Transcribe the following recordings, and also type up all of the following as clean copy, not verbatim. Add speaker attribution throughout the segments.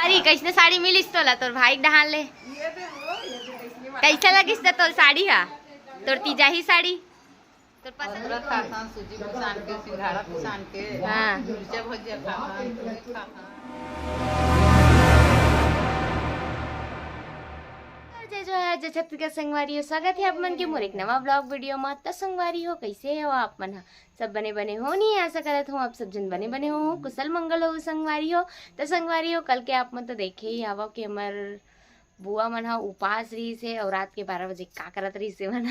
Speaker 1: साड़ी कैसे साड़ी मिलिस तोला तोर भाई डहान ले कैसा लगिस तो तोर साड़ी हा तोर तीजा ही साड़ी तोर पसंद
Speaker 2: खासान सूजी पिसान के सिंघाड़ा पिसान के
Speaker 1: हाँ
Speaker 2: मिर्चा भजिया खासान
Speaker 1: जो है जो छत्तीसगढ़ संगवारी हो स्वागत है आप मन के मोर एक नवा ब्लॉग वीडियो में। तो संगवारी हो कैसे हो आप मन सब बने बने हो नहीं आशा करत हूँ आप सब जन बने बने हो कुशल मंगल हो संगवारी हो। तो संगवारी हो कल के आप मन तो देखे ही हवा कि हमार बुआ मन हा उपास रही से और रात के 12 बजे का करत रही से मन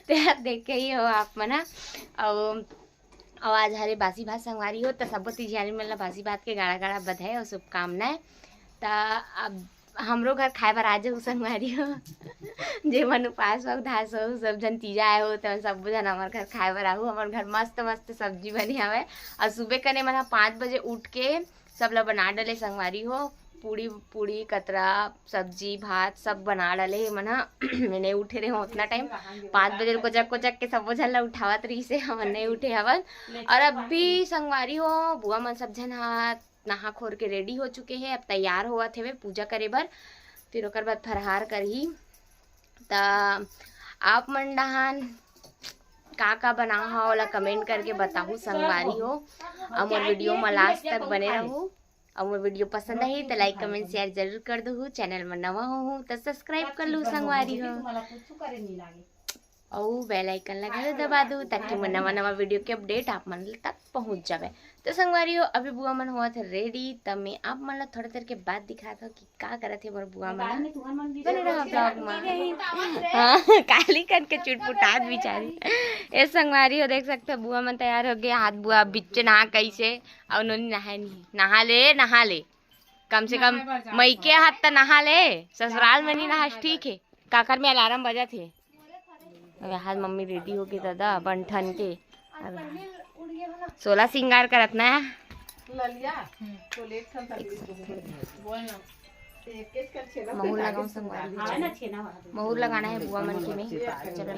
Speaker 1: ते देखे ही हो आप मन और आवाज हरे बासी भात संगवारी हो। तो सब तिजहारी मतलब बासी भात के गाड़ा गाड़ा बधाई और शुभकामनाएं। तो अब हमरो घर खाए बर आज संगवारी हो जे मन उपास वक्त धास हो सब जन तीजा आए हो तो सब जन हमार घर खाए बर आहू। हमार घर मस्त मस्त सब्जी बनी हवे और सुबह कने मन 5 बजे उठ के सब ला बना डले संगवारी हो पूड़ी पूड़ी कतरा सब्जी भात सब बना डले मन मैंने उठे रहे हो उतना टाइम 5 बजे को जग के सब झन ला उठावत रही से हम नहीं उठे हवन। और अब भी संगवारी हो बुआ मन सब जन हाथ नहा खोर के रेडी हो चुके हैं। अब तैयार हुआ थे पूजा करे बर फिर ओकर बाद फरहार करही। त आप मन डहान का बना हो वाला कमेंट करके बताहू संगवारी हो। और मोर वीडियो में लास्ट तक बने रहू और मोर वीडियो पसंद आई तो लाइक कमेंट शेयर जरूर कर दू। चैनल में नवा हो तो सब्सक्राइब कर लू संगवारी हो और बेल आइकन लगा दबा दो ताकि मैं नवा वीडियो के अपडेट आप मन तक पहुंच जावे। तो संगवारी हो अभी बुआ मन हुआ थे रेडी तब मैं आप मन ला थोड़ी देर के बाद दिखा था कि का करत थे मोर बुआ मन बने रहा ब्लॉग में। हां काली कन के चुटपुटात बिचारी ए संगवारी हो देख सकते बुआ मन तैयार हो गए हाथ बुआ बिच नहा कैसे और नोनी नहा ले कम से कम मई के हाथ त नहा ले ससुराल में नहीं नहा ठीक है। काकर में अलार्म बजा थे हाथ मम्मी रेडी हो गई दादा बंठन के 16 सिंगार करत ना महूर लगाऊं संगवारी महूर लगाना है बुआ मन के में चलो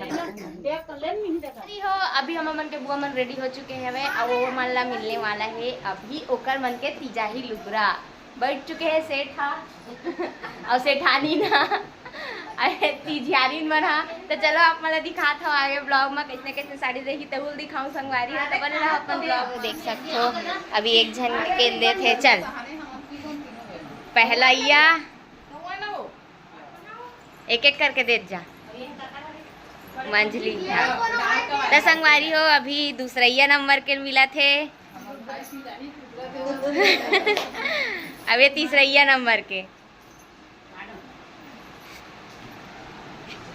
Speaker 1: हो अभी हम मन के बुआ मन रेडी हो चुके हैं और वो मन ला मिलने वाला है अभी ओकर मन के तीजा ही लुगरा बैठ चुके हैं सेठा और सेठानी ना अरे तिजहारीन मन हा। तो चलो आप मला दिखात हो आगे ब्लॉग में कैसे कैसे साड़ी देखी तो दिखाऊं संगवारी है तो बने रहो अपन ब्लॉग में देख सकते हो। अभी एक जन के देते चल पहला या एक एक करके दे जा मंजली तो संगवारी हो अभी दूसरा नंबर के मिला थे अब ये तीसरा नंबर के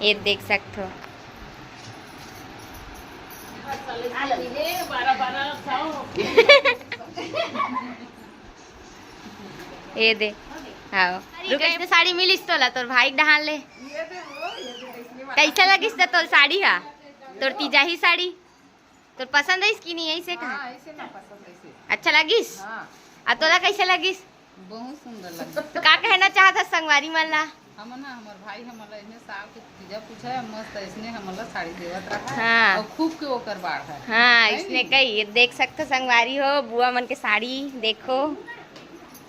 Speaker 1: ये देख सकते हो ये दे हाँ रुक साड़ी मिलिस तोला तोर भाई डहान ले कैसा लगिस तो तोर साड़ी हा तोर तीजा ही साड़ी तोर पसंद है इसकी नहीं ऐसे का अच्छा लगिस आ तोला कैसे लगिस
Speaker 2: बहुत सुंदर लगा।
Speaker 1: तो का कहना चाहता संगवारी मन ला
Speaker 2: हमर भाई हमला इने साल के तीजा पूछा मस्त इसने हमला साड़ी देवत रहा
Speaker 1: हाँ
Speaker 2: और खूब के ओकर बाढ़ है
Speaker 1: हाँ इसने कही ये देख सकते संगवारी हो बुआ मन के साड़ी देखो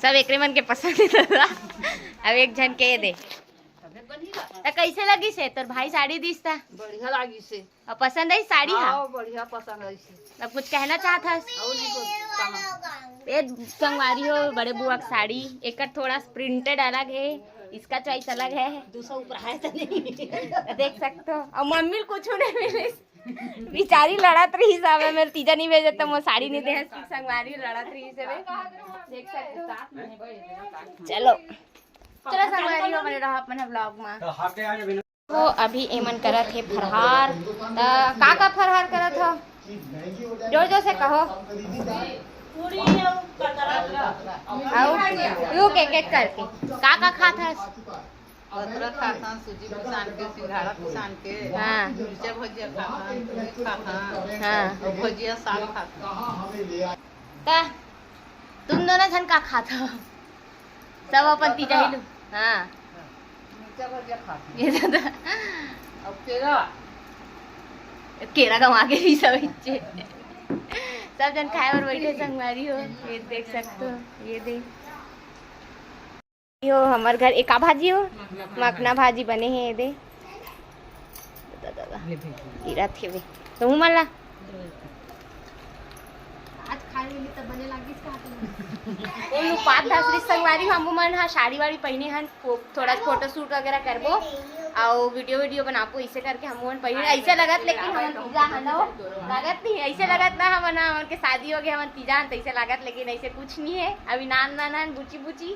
Speaker 1: सब एकरे मन के पसंद है। अब एक जन के दे तो कैसे लगी से तोर भाई साड़ी दिसता
Speaker 2: बढ़िया लागी से
Speaker 1: और पसंद है साड़ी
Speaker 2: हां बढ़िया पसंद है से
Speaker 1: अब कुछ कहना चाहता ये संगवारी हो बड़े बुआ की साड़ी एक थोड़ा प्रिंटेड अलग है इसका चॉइस अलग है दूसरा ऊपर है तो नहीं देख सकते हो। और मम्मी कुछ नहीं मिले बेचारी लड़त रही सब मेरे तीजा नहीं भेजे तो वो साड़ी नहीं दे संगवारी लड़त रही से देख सकते हो। चलो चलो संगवारी हो बने रहो अपने ब्लॉग में। तो अभी एमन करत है फरहार का फरहार करत हो जोर जोर से कहो रुक एक एक करके का खात है
Speaker 2: कतरा खासान सूजी पिसान के सिंघाड़ा पिसान के
Speaker 1: हाँ
Speaker 2: मिर्चा भजिया खासान
Speaker 1: हाँ
Speaker 2: भजिया साग खासान
Speaker 1: ता तुम दोनों जन का खात हो सब अपन तीजा ही लो हाँ
Speaker 2: मिर्चा भजिया खासान
Speaker 1: ये दादा
Speaker 2: अब केरा
Speaker 1: केरा गवा के भी सब इच्छे सब जन खाए और बैठे संगवारी हो ये देख सकते हो ये देख यो हमार घर एका भाजी हो मखना भाजी बने हैं दे दादा थे वे तो हूँ मला आज खाने में तब बने लागिस का ओलू 5-10 संगवारी हमू मन हा साड़ी वाड़ी पहने हन थोड़ा फोटो शूट वगैरह करबो और वीडियो बनाबो ऐसे करके हमू मन पहने ऐसे लगत लेकिन हम तीजा हनो लागत नहीं ऐसे लगत ना हमन के शादी हो गए हमन तीजा तो ऐसे लागत लेकिन ऐसे कुछ नहीं है अभी नान बुची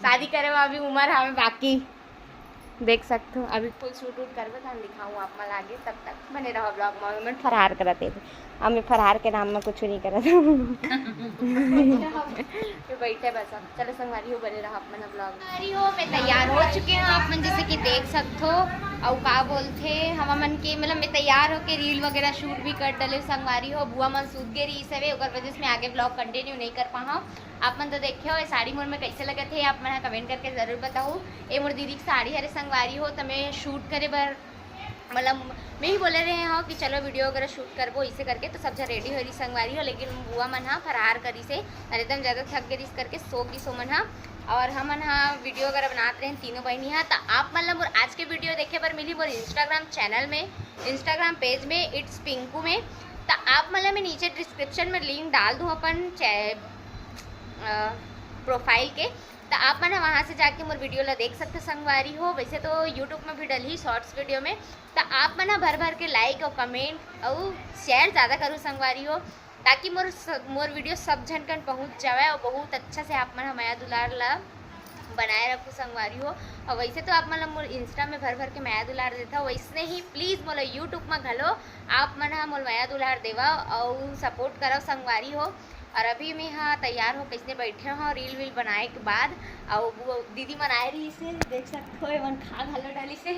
Speaker 1: शादी करे अभी उम्र हमें बाकी देख सकते हो अभी फुल शूट वूट करबे तो हम दिखाऊँ आप मन आगे तब तक बने रहो ब्लॉग में फरहार करते थे हमें फरहार के नाम में कुछ नहीं करत तो बैठे बस चलो संगवारी हो बने रहो अपना ब्लॉग हो मैं तैयार हो चुके हैं आप मन जैसे कि देख सकते हो और का बोलते हम मन के मतलब मैं तैयार होके रील वगैरह शूट भी कर डले संगवारी हो बुआ मन सूत गए रही सवे ओकर वजह से मैं आगे ब्लॉग कंटिन्यू नहीं कर पाऊँ आप मन तो देखे हो साड़ी मोर में कैसे लगे थे आप मन कमेंट करके जरूर बताओ ये मोर दीदी की साड़ी हरे संगवारी हो तो मैं शूट करे बर मतलब मैं ही बोले रहे हो कि चलो वीडियो वगैरह शूट करबो इसे करके तो सब रेडी हो रही संगवारी हो लेकिन बुआ मन हाँ फरार करी से एकदम ज़्यादा थक गई इस करके सो मन हाँ और हम हाँ वीडियो वगैरह बनाते रहे तीनों बहनी हाँ तो आप मतलब आज के वीडियो देखे पर मिली मोर इंस्टाग्राम चैनल में इंस्टाग्राम पेज में इट्स पिंकू में तो आप मतलब मैं नीचे डिस्क्रिप्शन में लिंक डाल दूँ अपन प्रोफाइल के तो आप मन वहाँ से जाके मोर वीडियो ला देख सकते संगवारी हो वैसे तो यूट्यूब में भी डली शॉर्ट्स वीडियो में तो आप मन भर के लाइक और कमेंट और शेयर ज़्यादा करूँ संगवारी हो ताकि मोर वीडियो सब जन कन पहुँच जाए और बहुत अच्छा से आप मन माया दुलार ला बनाए रखो संगवारी हो और वैसे तो आप मतलब मोर इंस्टा में भर के माया दुलार देता हो वैसे ही प्लीज़ मोला यूट्यूब में घलो आप मन मोल माया दुलार देवा और सपोर्ट करो संगवारी हो और अभी मैं हाँ तैयार हो कैसे बैठे हो रील वील बनाए के बाद और वो दीदी मन आए रही से देख सकते हो मन खा घलो डाली से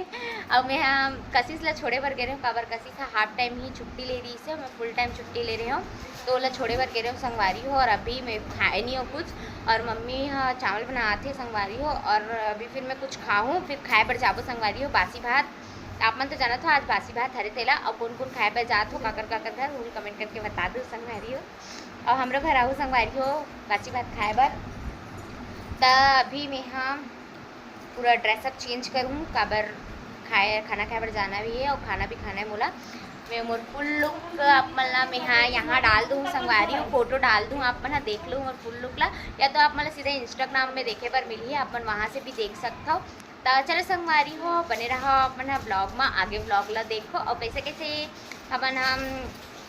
Speaker 1: और मैं हाँ कशिश ला छोड़े भर गे रहे हूँ काबर कशिश हाफ टाइम ही छुट्टी ले रही से मैं फुल टाइम छुट्टी ले रही हूँ तो ओला छोड़े भर गे रहे हूँ संगवारी हो और अभी मैं खाए नहीं हूँ कुछ और मम्मी हाँ चावल बनाते संगवारी हो और अभी फिर मैं कुछ खाऊँ फिर खाए पर जाबो संगवारी हो बासी भात आप मन तो जाना था आज बासी भात हरे तेला और कौन खाए पर जात हो काकर घर वो कमेंट करके बता दो संगवारी हो और हमारे घर आओ संगवारी हो बासी भात खाए बर तो अभी मैं हाँ पूरा ड्रेसअप चेंज करूँ काबर खाना खाए बर जाना भी है और खाना भी खाना है मोला मैं मोर फुल लुक आप मतलब मैं हाँ यहाँ डाल दूँ संगवारी हो फोटो डाल दूँ आप मन देख लो मोर फुल लुक ला या तो आप मतलब सीधे इंस्टाग्राम में देखे पर मिली है आप मन वहाँ से भी देख सकता हो तो चलो संगवारी हो बने रहो अपन ब्लॉग में आगे ब्लॉग ला देखो और कैसे अपन हम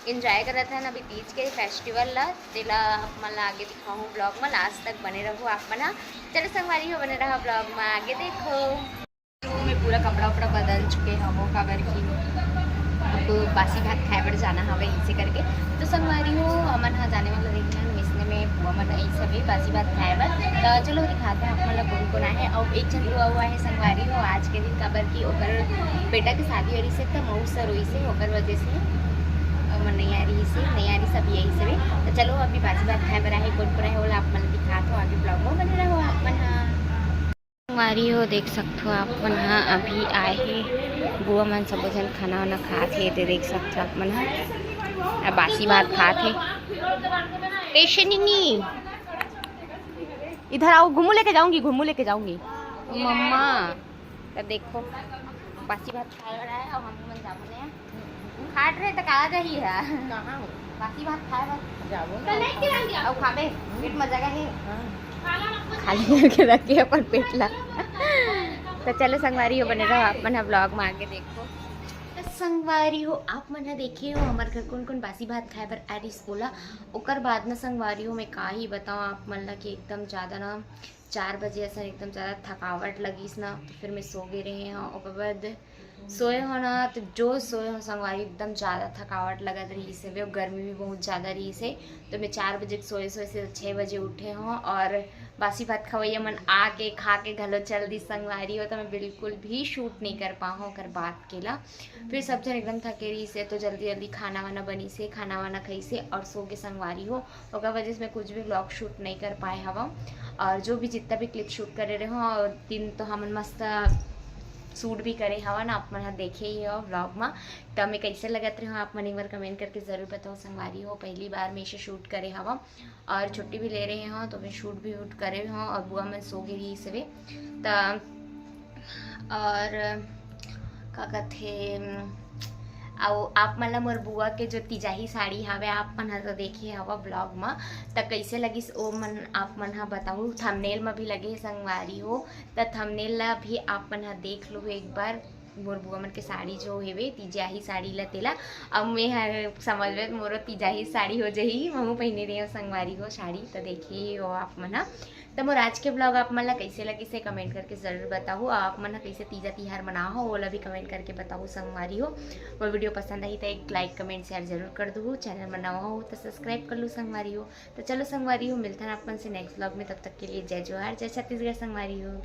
Speaker 1: इंजॉय कर रहे थे ना अभी तीज के फेस्टिवल ला तेला मन आगे दिखाऊँ ब्लॉग में लास्ट तक बने रहो आप मन चलो संगवारी हो बने रहो ब्लॉग में आगे देखो तो मैं पूरा कपड़ा वपड़ा बदल चुके हैं काबर की अब बासी भात खाए पर जाना हवे इसे करके तो संगवारी हो अमन हाँ जाने वाला देखना मिसने में बुआ मन यही सभी बासी भात खाए बर तो चलो दिखाते हैं आप मतलब कौन है और एक जन बुआ हुआ है संगवारी हो आज के दिन काबर की ओकर बेटा की शादी हो रही से तो मऊ सर हुई से ओकर वजह से मन नहीं आ रही सब यही सब तो चलो अभी बासी भात खाए पर है कौन है वो आप मन दिखाते हो आगे ब्लॉग में बने रहो आप मन हाँ संगवारी हो देख सकते हो आप मन हाँ अभी आए हैं बुआ मन सब जन खाना वाना खाते तो देख सकते हो आप मन हाँ बासी भात खाते नहीं इधर आओ घूमू लेके जाऊंगी मम्मा तो देखो बासी भात खाए रहा है और हम मन जाने खाट रहे तो कहा जा ही है बासी भात खाए जाबो और खाबे पेट मजा का है खाली करके रखे अपन पेट ला तो चलो संगवारी हो बने रहो आप मन ब्लॉग में आगे देखो तो संगवारी हो आप मन देखे हो हमारे घर कौन बासी भात खाए पर आरिस बोला ओकर बाद ना संगवारी हो मैं का ही बताऊँ आप मन ला कि एकदम ज़्यादा ना 4 बजे ऐसा एकदम ज़्यादा थकावट लगी ना तो फिर मैं सो गए रहे हैं और बाद सोए हो ना तो जो सोए हो संगवारी एकदम ज़्यादा थकावट लगत रही से और गर्मी भी बहुत ज़्यादा रही से तो मैं 4 बजे सोए से 6 बजे उठे हों और बासी भात खवैया मन आके खा के घलो चल दी संगवारी हो तो मैं बिल्कुल भी शूट नहीं कर पाऊँ कर बात के ला फिर सब जन एकदम थके रही से तो जल्दी खाना वाना बनी से खाना वाना खाई से और सो के संगवारी हो ओकर वजह से मैं कुछ भी ब्लॉग शूट नहीं कर पाए हवा और जो भी जितना भी क्लिप शूट करे रहे हों और दिन तो हम मस्त शूट भी करे हवा ना आप मन ह देखे ही हो व्लॉग में। तो हमें कैसे लगत रहे हो आप मन एक बार कमेंट करके ज़रूर बताओ संगवारी हो। पहली बार मैं इसे शूट करे हवा और छुट्टी भी ले रहे हो तो मैं शूट भी वूट करे हो और बुआ मन सो गई रही सवे तो और का कहते आओ आप मन ला मोर बुआ के जो तिजाही साड़ी हवे आप मन ह तो देखे हवा ब्लॉग में त कैसे लगिस ओ मन आप मन ह बताऊ। थंबनेल में भी लगे है संगवारी हो त थंबनेल ला भी आप मन ह देख लो एक बार। मोर बुआ मन के साड़ी जो हेवे तिजाही साड़ी ला तेला अब मैं हर समझ में मोरो तिजाही साड़ी हो जाही महू पहने रहे हो संगवारी हो साड़ी तो देखे हो आप मन ह। तो मोर आज के ब्लॉग आप मन ला कैसे लगी से कमेंट करके ज़रूर बताओ। आप मन कैसे तीजा तिहार मना हो ओला भी कमेंट करके बताओ संगवारी हो। वो वीडियो पसंद आई तो एक लाइक कमेंट शेयर जरूर कर दो। चैनल में नवा हो तो सब्सक्राइब कर लो संगवारी हो। तो चलो संगवारी हो मिलता है आप मन से नेक्स्ट ब्लॉग में, तब तक के लिए जय जोहार जय छत्तीसगढ़ संगवारी हो।